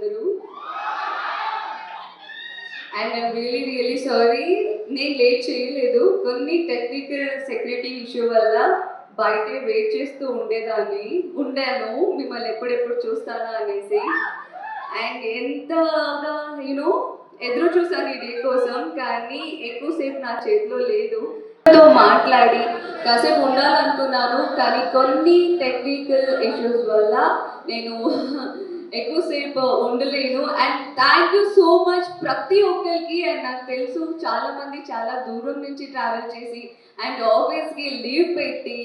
అందరూ. And I'm really sorry, నేను late చేయలేదు. కొన్ని టెక్నికల్ సెక్యూరిటీ ఇష్యూ వల్ల బయటే వెయిట్ చేస్తూ ఉండాను మిమ్మల్ని ఎప్పుడెప్పుడు చూస్తానా అనేసి. అండ్ ఎంతగా నేను ఎదురు చూసాను ఈ డే కోసం, కానీ ఎక్కువసేపు నా చేతిలో లేదు. మాట్లాడి కాసేపు ఉండాలనుకున్నాను, కానీ కొన్ని టెక్నికల్ ఇష్యూస్ వల్ల నేను ఎక్కువసేపు ఉండలేను. And thank you so much ప్రతి ఒక్కరికి. అండ్ నాకు తెలుసు చాలామంది చాలా దూరం నుంచి ట్రావెల్ చేసి అండ్ ఆఫీస్కి లీవ్ పెట్టి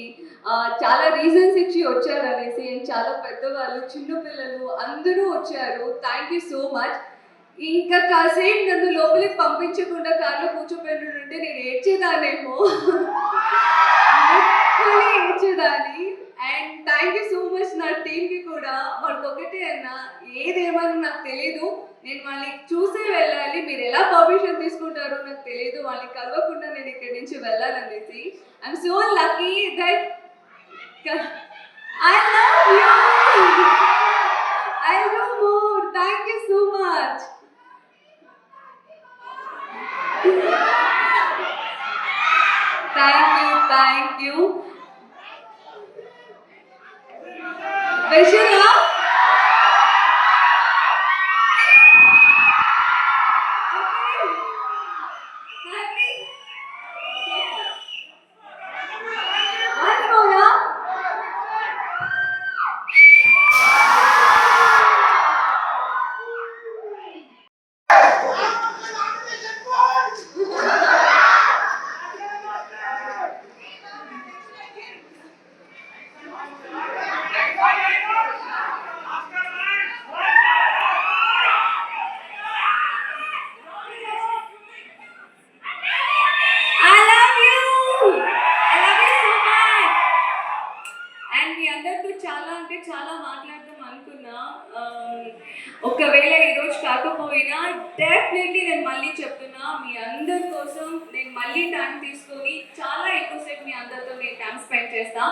చాలా రీజన్స్ ఇచ్చి వచ్చారు అనేసి. అండ్ చాలా పెద్దవాళ్ళు, చిన్నపిల్లలు అందరూ వచ్చారు. Thank you so much. ఇంకా కాసేపు నన్ను లోపలికి పంపించకుండా కార్లో కూర్చోబెట్టుంటే నేను ఏడ్చేదానేమో, ఏడ్చేదాన్ని. And thank you so much నా టీంకి కూడా. వాళ్ళకి ఒకటే అన్నా, ఏదేమన్నా నాకు తెలియదు, నేను వాళ్ళని చూసే వెళ్ళాలి, మీరు ఎలా పర్మిషన్ తీసుకుంటారో నాకు తెలియదు, వాళ్ళని కలవకుండా నేను ఇక్కడి నుంచి వెళ్ళాలనేసి. I'm so lucky that I love you, I do more. Thank you so much. Thank you. Vishal, చాలా మాట్లాడదాం అనుకున్నా. ఒకవేళ ఈరోజు కాకపోయినా డెఫినెట్లీ నేను మళ్ళీ చెప్తున్నా, మీ అందరి కోసం నేను మళ్ళీ టైం తీసుకొని చాలా ఎక్కువసేపు మీ అందరితో నేను టైం స్పెండ్ చేస్తా.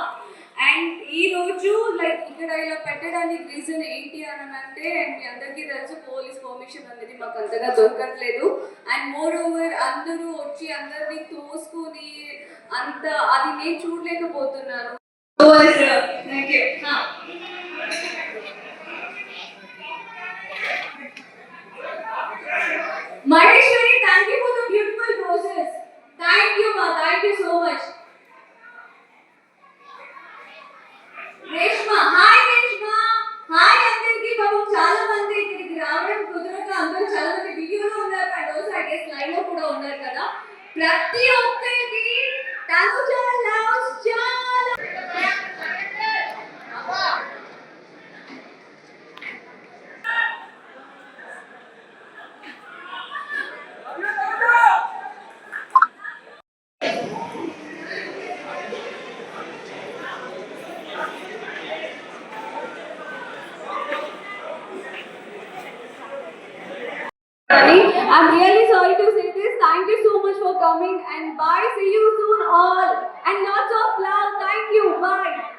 అండ్ ఈరోజు లైక్ ఇక్కడ ఇలా పెట్టడానికి రీజన్ ఏంటి అని అంటే, అండ్ మీ అందరికీ తెలుసు పోలీస్ పర్మిషన్ అనేది మాకు అంతగా దొరకట్లేదు. అండ్ మోర్ ఓవర్ అందరూ వచ్చి అందరినీ తోసుకొని అంత అది నేను చూడలేకపోతున్నాను. Thank you. Maheshwari, thank you for the beautiful roses. Thank you, ma. Thank you so much. Reshma, hi Reshma. Hi అందరికి. బాబు చాలా మంది ఇక్కడికి రావడం కుదరక అందరూ చాలా మంది వీడియోలో ఉన్నారు and also I guess live లో కూడా ఉన్నారు కదా. ప్రతి ఒక్కరికి థాంక్స్ చాలా లవ్స్ చాలా. I'm really sorry to say this. Thank you so much for coming and bye. See you soon all and lots of love. Thank you. Bye.